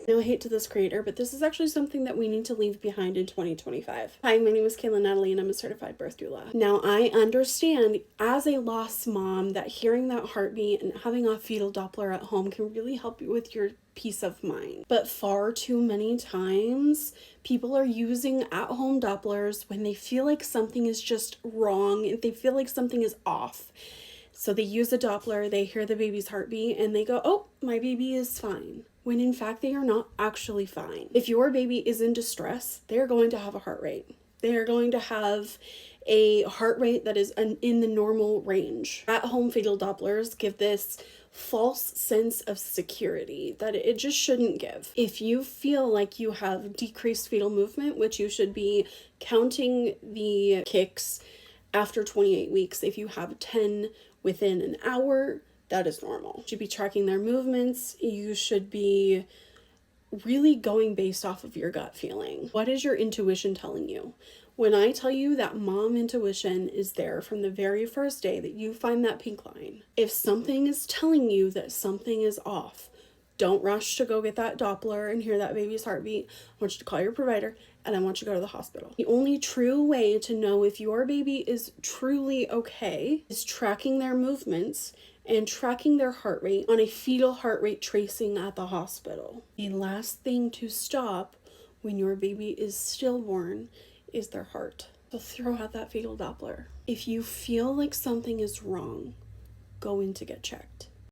No hate to this creator, but this is actually something that we need to leave behind in 2025. Hi, my name is Kayla Natalie and I'm a certified birth doula. Now, I understand as a lost mom that hearing that heartbeat and having a fetal Doppler at home can really help you with your peace of mind. But far too many times, people are using at-home Dopplers when they feel like something is just wrong, if they feel like something is off. So they use a Doppler, they hear the baby's heartbeat, and they go, oh, my baby is fine. When in fact, they are not actually fine. If your baby is in distress, they're going to have a heart rate. They are going to have a heart rate that is in the normal range. At-home fetal Dopplers give this false sense of security that it just shouldn't give. If you feel like you have decreased fetal movement, which you should be counting the kicks after 28 weeks, if you have 10 within an hour, that is normal. You should be tracking their movements. You should be really going based off of your gut feeling. What is your intuition telling you? When I tell you that mom intuition is there from the very first day that you find that pink line, if something is telling you that something is off, don't rush to go get that Doppler and hear that baby's heartbeat. I want you to call your provider and I want you to go to the hospital. The only true way to know if your baby is truly okay is tracking their movements and tracking their heart rate on a fetal heart rate tracing at the hospital. The last thing to stop when your baby is stillborn is their heart. So throw out that fetal Doppler. If you feel like something is wrong, go in to get checked.